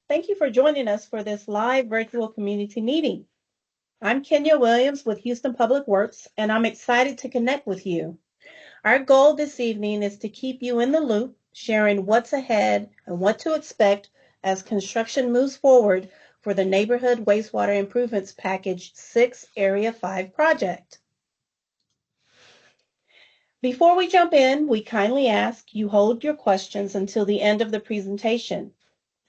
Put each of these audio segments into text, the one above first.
Thank you for joining us for this live virtual community meeting. I'm Kenya Williams with Houston Public Works, and I'm excited to connect with you. Our goal this evening is to keep you in the loop, sharing what's ahead and what to expect as construction moves forward for the Neighborhood Wastewater Improvements Package 6 Area 5 project. Before we jump in, we kindly ask you hold your questions until the end of the presentation.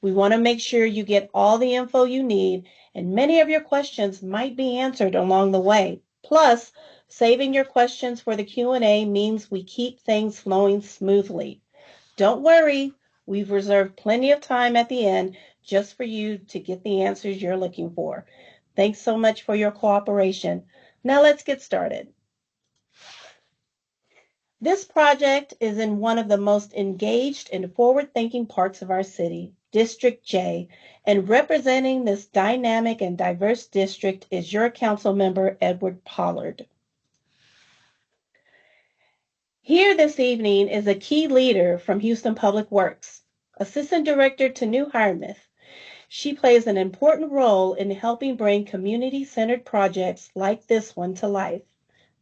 We want to make sure you get all the info you need, and many of your questions might be answered along the way. Plus, saving your questions for the Q&A means we keep things flowing smoothly. Don't worry, we've reserved plenty of time at the end just for you to get the answers you're looking for. Thanks so much for your cooperation. Now let's get started. This project is in one of the most engaged and forward-thinking parts of our city, District J, and representing this dynamic and diverse district is your council member, Edward Pollard. Here this evening is a key leader from Houston Public Works, Assistant Director Tanu Hiremith. She plays an important role in helping bring community-centered projects like this one to life.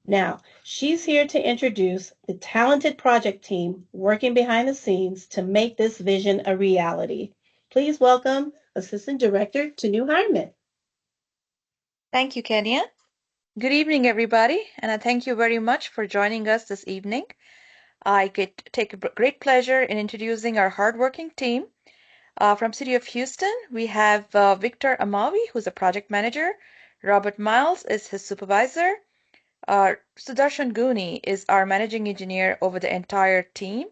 Now, she's here to introduce the talented project team working behind the scenes to make this vision a reality. Please welcome Assistant Director Tanu Hiremith. Thank you, Kenya. Good evening, everybody, and I thank you very much for joining us this evening. I take a great pleasure in introducing our hardworking team. From City of Houston, we have Victor Amavi, who's a project manager. Robert Miles is his supervisor. Sudarshan Guni is our managing engineer over the entire team.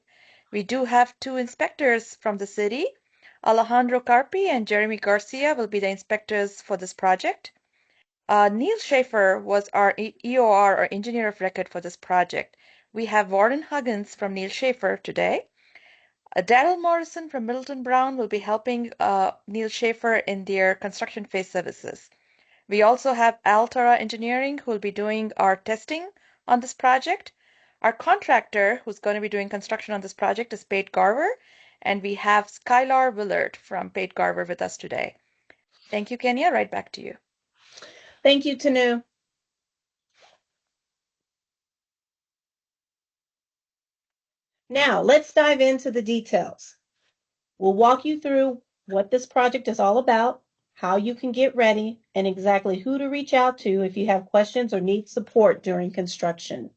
We do have two inspectors from the city. Alejandro Carpi and Jeremy Garcia will be the inspectors for this project. Neil Schaefer was our EOR, or engineer of record, for this project. We have Warren Huggins from Neil Schaefer today. Daryl Morrison from Middleton Brown will be helping Neil Schaefer in their construction phase services. We also have Altara Engineering, who will be doing our testing on this project. Our contractor, who's going to be doing construction on this project, is Pate Garver, and we have Skylar Willard from Pate Garver with us today. Thank you, Kenya. Right back to you. Thank you, Tanu. Now, let's dive into the details. We'll walk you through what this project is all about, how you can get ready, and exactly who to reach out to if you have questions or need support during construction.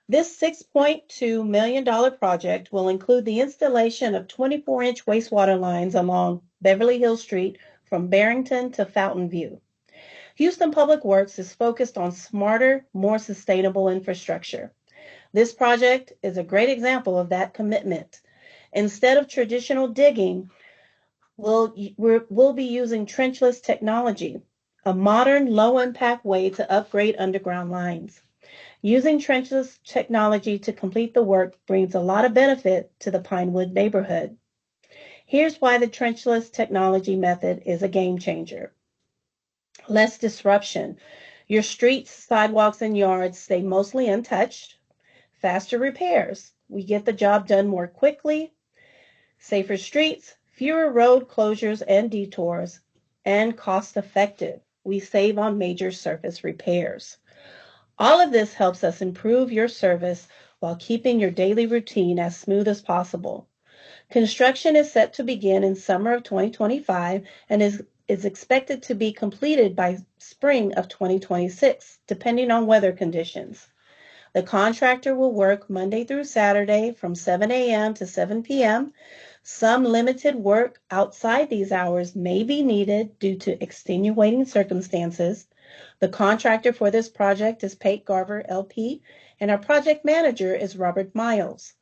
This $6.2 million project will include the installation of 24-inch wastewater lines along Beverly Hills Street from Barrington to Fountain View. Houston Public Works is focused on smarter, more sustainable infrastructure. This project is a great example of that commitment. Instead of traditional digging, we'll be using trenchless technology, a modern, low-impact way to upgrade underground lines. Using trenchless technology to complete the work brings a lot of benefit to the Pinewood neighborhood. Here's why the trenchless technology method is a game changer. Less disruption. Your streets, sidewalks, and yards stay mostly untouched. Faster repairs. We get the job done more quickly. Safer streets, fewer road closures and detours, and cost effective. We save on major surface repairs. All of this helps us improve your service while keeping your daily routine as smooth as possible. Construction is set to begin in summer of 2025 and is expected to be completed by spring of 2026, depending on weather conditions. The contractor will work Monday through Saturday from 7 a.m. to 7 p.m. Some limited work outside these hours may be needed due to extenuating circumstances. The contractor for this project is Pate Garver, LP, and our project manager is Robert Miles.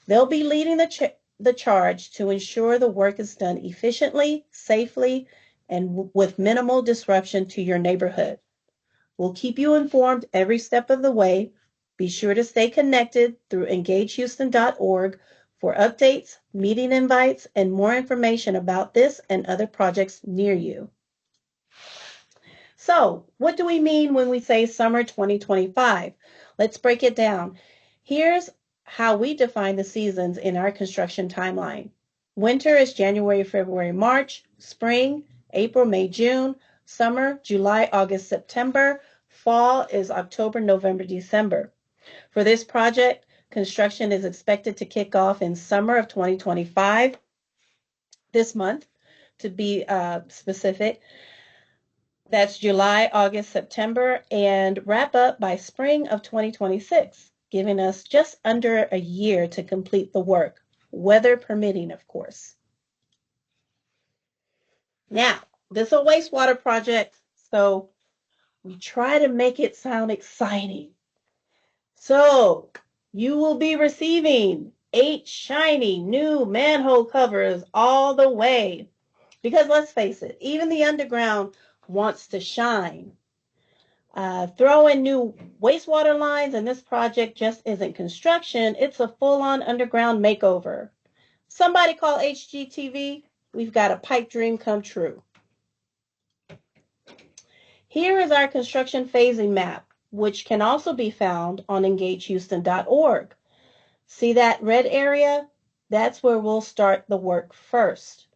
They'll be leading the charge to ensure the work is done efficiently, safely, and with minimal disruption to your neighborhood. We'll keep you informed every step of the way. Be sure to stay connected through engagehouston.org for updates, meeting invites, and more information about this and other projects near you. So, what do we mean when we say summer 2025? Let's break it down. Here's how we define the seasons in our construction timeline. Winter is January, February, March. Spring, April, May, June. Summer, July, August, September. Fall is October, November, December. For this project, construction is expected to kick off in summer of 2025, this month to be specific. That's July, August, September, and wrap up by spring of 2026, giving us just under a year to complete the work, weather permitting, of course. Now, this is a wastewater project, so we try to make it sound exciting. So, you will be receiving 8 shiny new manhole covers all the way. Because let's face it, even the underground wants to shine. Throw in new wastewater lines, and this project just isn't construction, it's a full-on underground makeover. Somebody call HGTV. We've got a pipe dream come true. Here is our construction phasing map, which can also be found on engagehouston.org. See that red area? That's where we'll start the work first.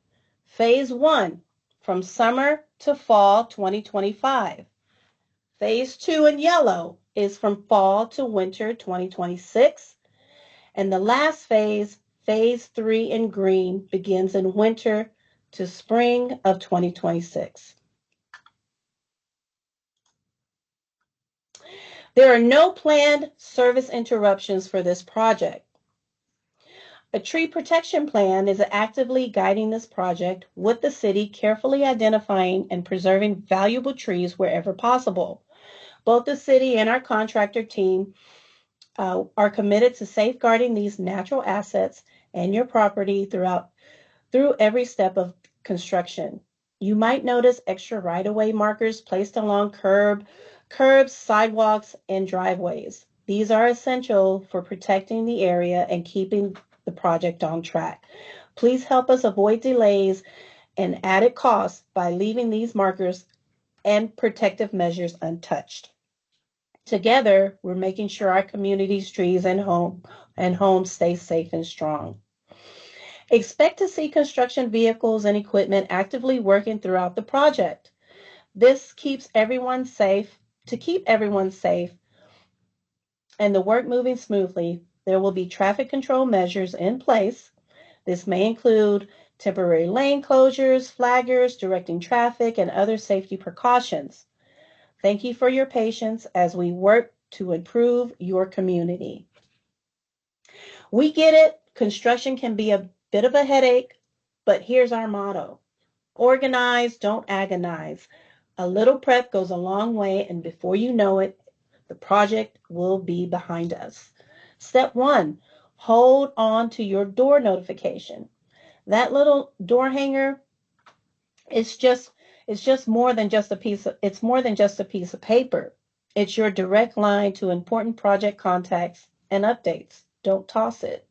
Phase 1, from summer to fall 2025. Phase 2 in yellow is from fall to winter 2026. And the last phase, phase 3 in green, begins in winter to spring of 2026. There are no planned service interruptions for this project. A tree protection plan is actively guiding this project, with the city carefully identifying and preserving valuable trees wherever possible. Both the city and our contractor team are committed to safeguarding these natural assets and your property through every step of construction. You might notice extra right-of-way markers placed along curbs, sidewalks, and driveways. These are essential for protecting the area and keeping the project on track. Please help us avoid delays and added costs by leaving these markers and protective measures untouched. Together, we're making sure our community's trees and homes stay safe and strong. Expect to see construction vehicles and equipment actively working throughout the project. This keeps everyone safe. To keep everyone safe and the work moving smoothly, there will be traffic control measures in place. This may include temporary lane closures, flaggers, directing traffic, and other safety precautions. Thank you for your patience as we work to improve your community. We get it, construction can be a bit of a headache, but here's our motto. Organize, don't agonize. A little prep goes a long way, and before you know it, the project will be behind us. Step 1, hold on to your door notification. That little door hanger is just more than just a piece of paper. It's your direct line to important project contacts and updates. Don't toss it.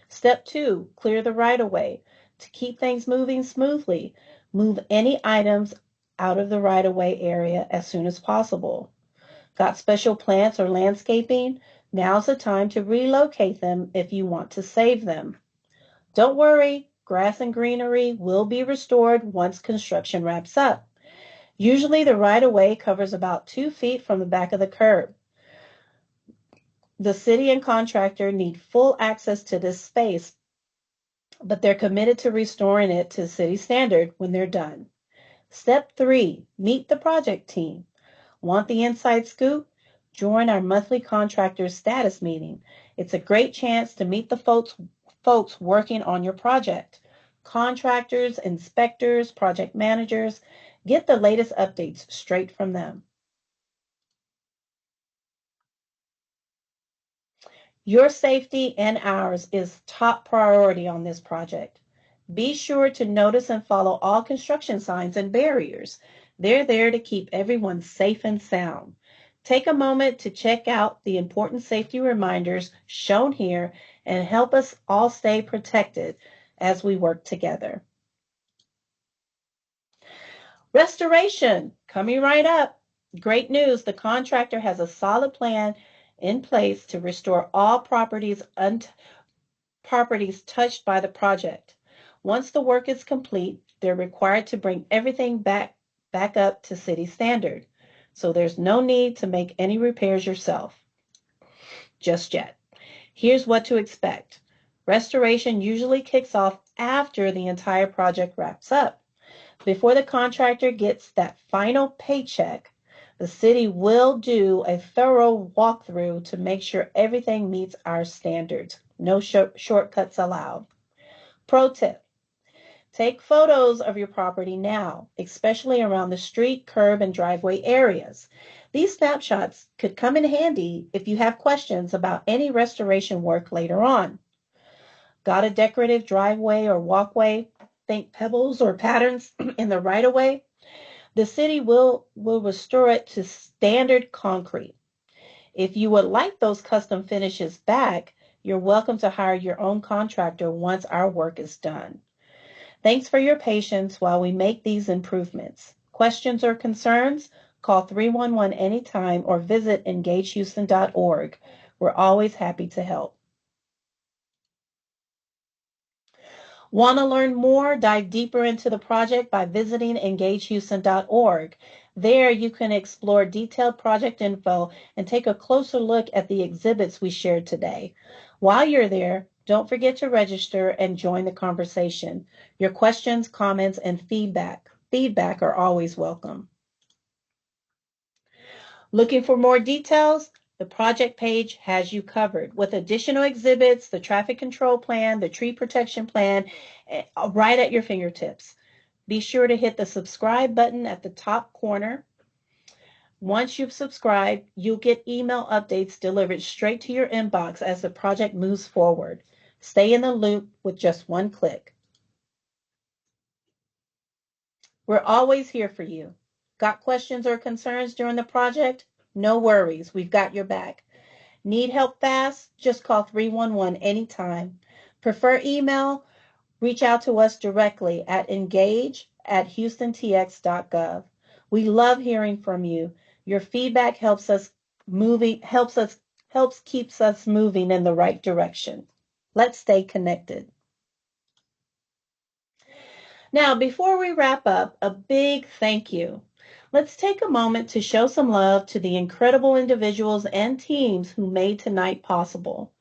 Step 2, clear the right-of-way. To keep things moving smoothly, move any items out of the right-of-way area as soon as possible. Got special plants or landscaping? Now's the time to relocate them if you want to save them. Don't worry, grass and greenery will be restored once construction wraps up. Usually the right-of-way covers about 2 feet from the back of the curb. The city and contractor need full access to this space, but they're committed to restoring it to city standard when they're done. Step 3, meet the project team. Want the inside scoop? Join our monthly contractor status meeting. It's a great chance to meet the folks working on your project. Contractors, inspectors, project managers, get the latest updates straight from them. Your safety and ours is top priority on this project. Be sure to notice and follow all construction signs and barriers. They're there to keep everyone safe and sound. Take a moment to check out the important safety reminders shown here and help us all stay protected as we work together. Restoration, coming right up. Great news, the contractor has a solid plan in place to restore all properties touched by the project. Once the work is complete, they're required to bring everything back up to city standard. So there's no need to make any repairs yourself just yet. Here's what to expect. Restoration usually kicks off after the entire project wraps up. Before the contractor gets that final paycheck, the city will do a thorough walkthrough to make sure everything meets our standards. No shortcuts allowed. Pro tip: take photos of your property now, especially around the street, curb, and driveway areas. These snapshots could come in handy if you have questions about any restoration work later on. Got a decorative driveway or walkway? Think pebbles or patterns in the right of way? The city will restore it to standard concrete. If you would like those custom finishes back, you're welcome to hire your own contractor once our work is done. Thanks for your patience while we make these improvements. Questions or concerns? Call 311 anytime or visit engagehouston.org. We're always happy to help. Want to learn more? Dive deeper into the project by visiting engagehouston.org. There you can explore detailed project info and take a closer look at the exhibits we shared today. While you're there, don't forget to register and join the conversation. Your questions, comments, and feedback are always welcome. Looking for more details? The project page has you covered with additional exhibits, the traffic control plan, the tree protection plan, right at your fingertips. Be sure to hit the subscribe button at the top corner. Once you've subscribed, you'll get email updates delivered straight to your inbox as the project moves forward. Stay in the loop with just one click. We're always here for you. Got questions or concerns during the project? No worries, we've got your back. Need help fast? Just call 311 anytime. Prefer email? Reach out to us directly at engage@houstontx.gov. We love hearing from you. Your feedback helps keeps us moving in the right direction. Let's stay connected. Now, before we wrap up, a big thank you. Let's take a moment to show some love to the incredible individuals and teams who made tonight possible.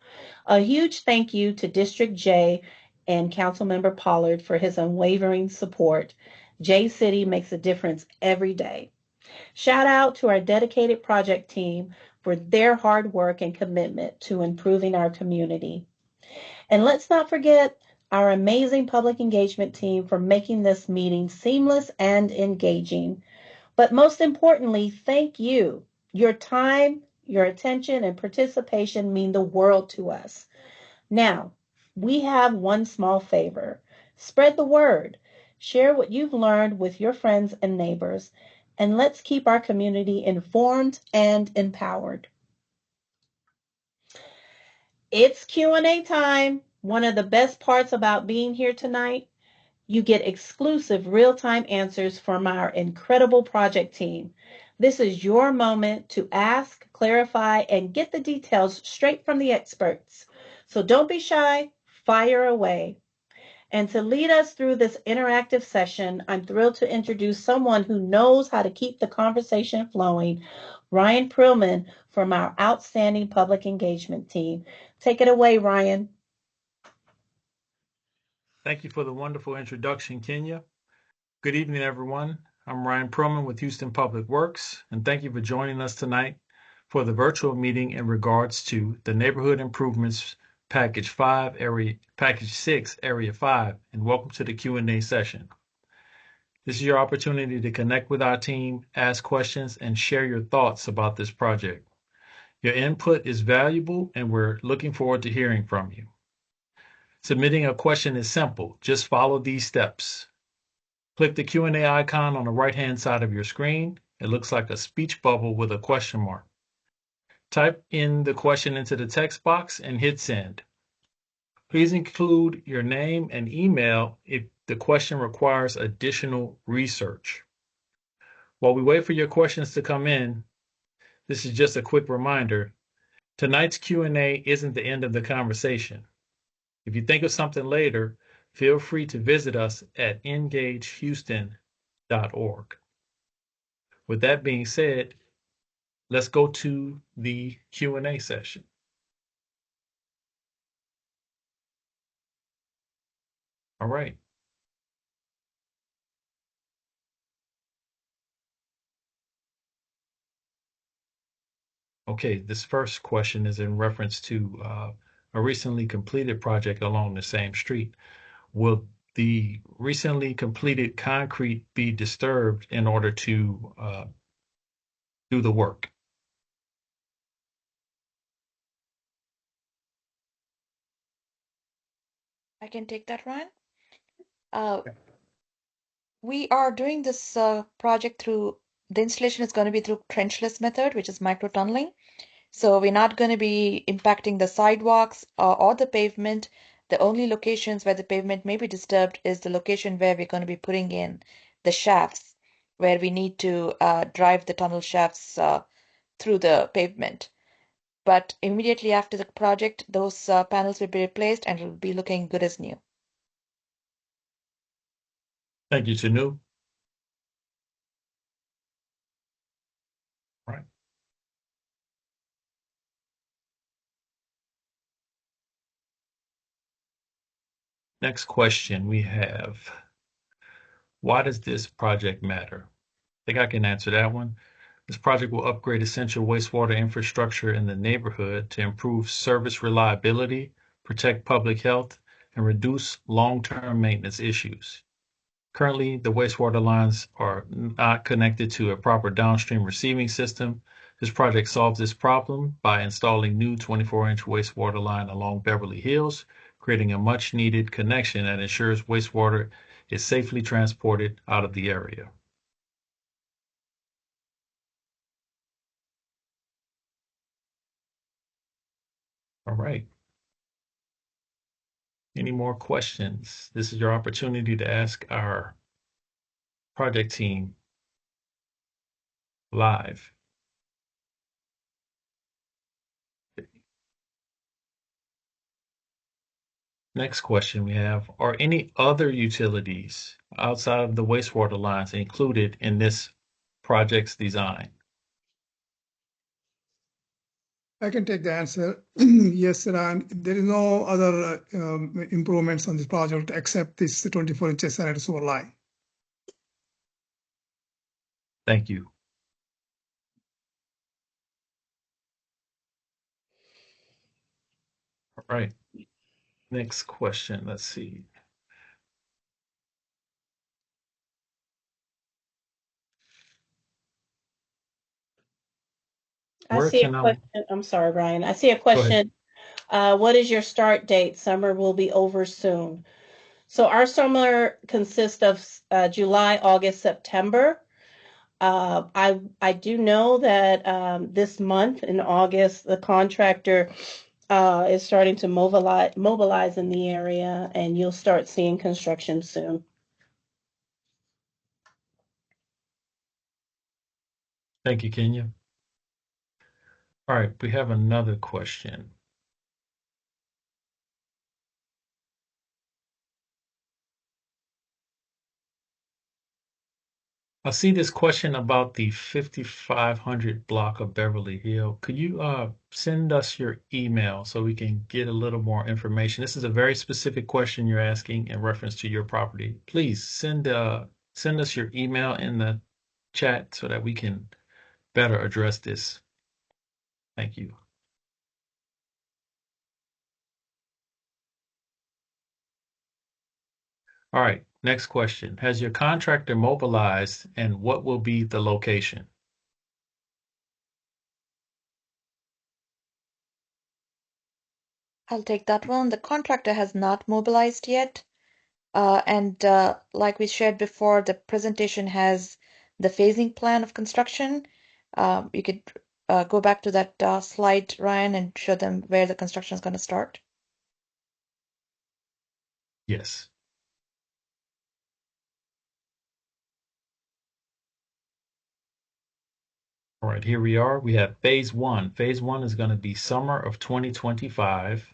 A huge thank you to District J and Councilmember Pollard for his unwavering support. J City makes a difference every day. Shout out to our dedicated project team for their hard work and commitment to improving our community. And let's not forget our amazing public engagement team for making this meeting seamless and engaging. But most importantly, thank you. Your time, your attention, and participation mean the world to us. Now, we have one small favor. Spread the word. Share what you've learned with your friends and neighbors, and let's keep our community informed and empowered. It's Q&A time. One of the best parts about being here tonight, you get exclusive real-time answers from our incredible project team. This is your moment to ask, clarify, and get the details straight from the experts. So don't be shy, fire away. And to lead us through this interactive session, I'm thrilled to introduce someone who knows how to keep the conversation flowing, Ryan Prillman from our outstanding public engagement team. Take it away, Ryan. Thank you for the wonderful introduction, Kenya. Good evening, everyone. I'm Ryan Perlman with Houston Public Works, and thank you for joining us tonight for the virtual meeting in regards to the Neighborhood Improvements Package 6, Area 5, and welcome to the Q&A session. This is your opportunity to connect with our team, ask questions, and share your thoughts about this project. Your input is valuable, and we're looking forward to hearing from you. Submitting a question is simple. Just follow these steps. Click the Q&A icon on the right-hand side of your screen. It looks like a speech bubble with a question mark. Type in the question into the text box and hit send. Please include your name and email if the question requires additional research. While we wait for your questions to come in, this is just a quick reminder. Tonight's Q&A isn't the end of the conversation. If you think of something later, feel free to visit us at engagehouston.org. With that being said, let's go to the Q&A session. All right. Okay, this first question is in reference to a recently completed project along the same street. Will the recently completed concrete be disturbed in order to do the work? I can take that, Ryan. Uh, we are doing this project through the installation is going to be through trenchless method, which is micro tunneling. So we're not going to be impacting the sidewalks or the pavement. The only locations where the pavement may be disturbed is the location where we're going to be putting in the shafts, where we need to drive the tunnel shafts through the pavement. But immediately after the project, those panels will be replaced and it will be looking good as new. Thank you, Tanu. All right. Next question we have, why does this project matter? I think I can answer that one. This project will upgrade essential wastewater infrastructure in the neighborhood to improve service reliability, protect public health, and reduce long-term maintenance issues. Currently, the wastewater lines are not connected to a proper downstream receiving system. This project solves this problem by installing new 24-inch wastewater line along Beverly Hills, creating a much-needed connection that ensures wastewater is safely transported out of the area. All right. Any more questions? This is your opportunity to ask our project team live. Next question we have, are any other utilities outside of the wastewater lines included in this project's design? I can take the answer. Yes, Ran, there is no other improvements on this project except this 24 inches sanitary sewer line. Thank you. All right. Next question. Let's see. I Where see a can I question. I'm sorry, Ryan. I see a go ahead? question. What is your start date? Summer will be over soon. So our summer consists of July, August, September. I do know that this month in August, the contractor is starting to mobilize in the area, and you'll start seeing construction soon. Thank you, Kenya. All right, we have another question. I see this question about the 5500 block of Beverly Hill. Could you send us your email so we can get a little more information? This is a very specific question you're asking in reference to your property. Please send us your email in the chat so that we can better address this. Thank you. All right, next question. Has your contractor mobilized and what will be the location? I'll take that one. The contractor has not mobilized yet. And like we shared before, the presentation has the phasing plan of construction. You could go back to that slide, Ryan, and show them where the construction is going to start. Yes. All right, here we are. We have phase one. Phase one is going to be summer of 2025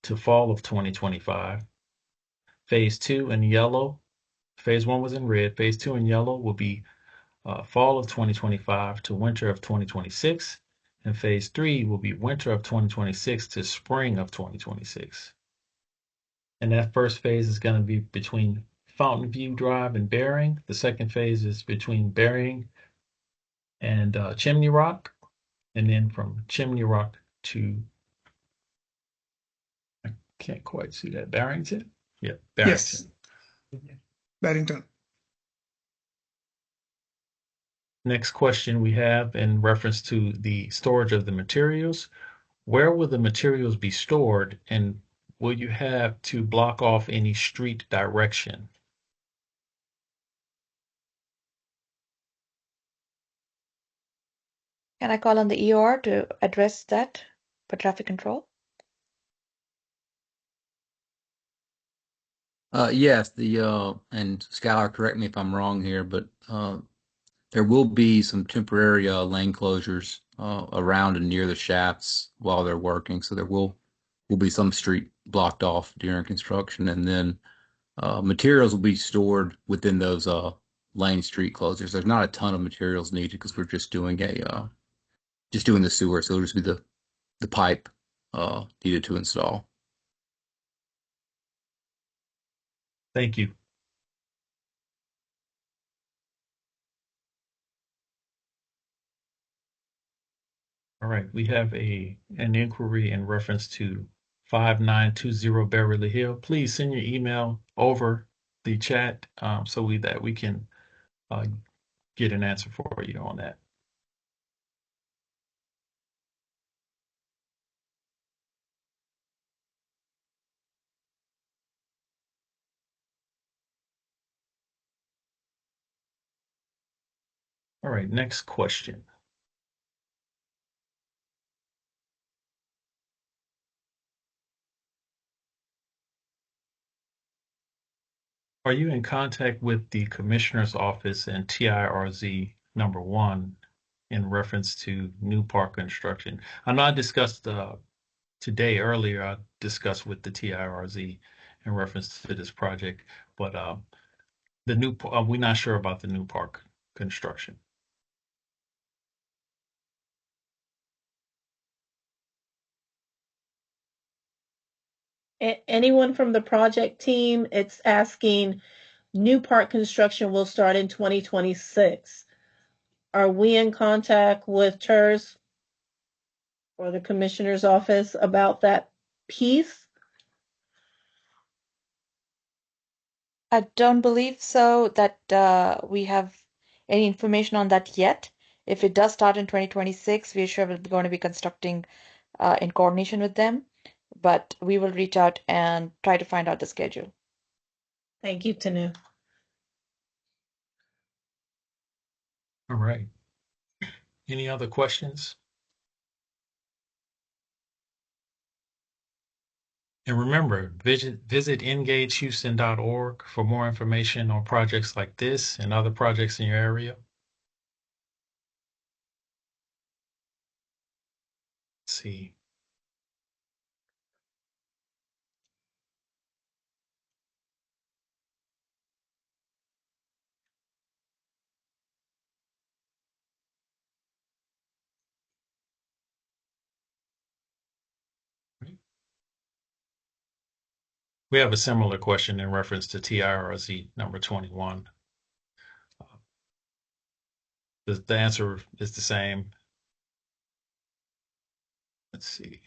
to fall of 2025. Phase 2 in yellow. Phase 1 was in red. Phase 2 in yellow will be fall of 2025 to winter of 2026. And phase 3 will be winter of 2026 to spring of 2026. And that first phase is going to be between Fountain View Drive and Bering. The second phase is between Bering and Chimney Rock. And then from Chimney Rock to, I can't quite see that, Barrington? Yeah, Barrington. Yes, Barrington. Next question we have in reference to the storage of the materials. Where will the materials be stored, and will you have to block off any street direction? Can I call on the EOR to address that for traffic control? Yes, and Skylar, correct me if I'm wrong here, but there will be some temporary lane closures around and near the shafts while they're working. So there will be some street blocked off during construction, and then materials will be stored within those lane street closures. There's not a ton of materials needed because we're just doing the sewer, so it'll just be the pipe needed to install. Thank you. All right, we have an inquiry in reference to 5920 Beverly Hill. Please send your email over the chat so that we can get an answer for you on that. All right, next question. Are you in contact with the Commissioner's Office and TIRZ #1 in reference to new park construction? I know I discussed today earlier, I discussed with the TIRZ in reference to this project, but we're not sure about the new park construction. Anyone from the project team, it's asking new park construction will start in 2026. Are we in contact with TIRZ or the commissioner's office about that piece? I don't believe so that we have any information on that yet. If it does start in 2026, we're sure we're going to be constructing in coordination with them, but we will reach out and try to find out the schedule. Thank you, Tanu. All right. Any other questions? And remember, visit engagehouston.org for more information on projects like this and other projects in your area. Let's see. We have a similar question in reference to TIRZ #21. The answer is the same. Let's see.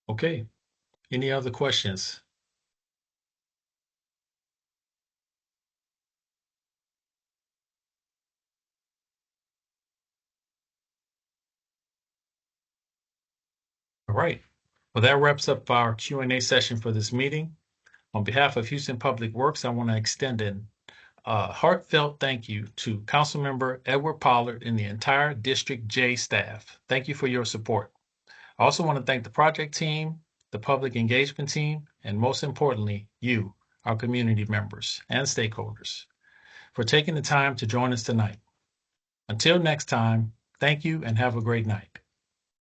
Okay. Any other questions? All right. Well, that wraps up our Q&A session for this meeting. On behalf of Houston Public Works, I want to extend an heartfelt thank you to Councilmember Edward Pollard and the entire District J staff. Thank you for your support. I also want to thank the project team, the public engagement team, and most importantly, you, our community members and stakeholders, for taking the time to join us tonight. Until next time, thank you and have a great night.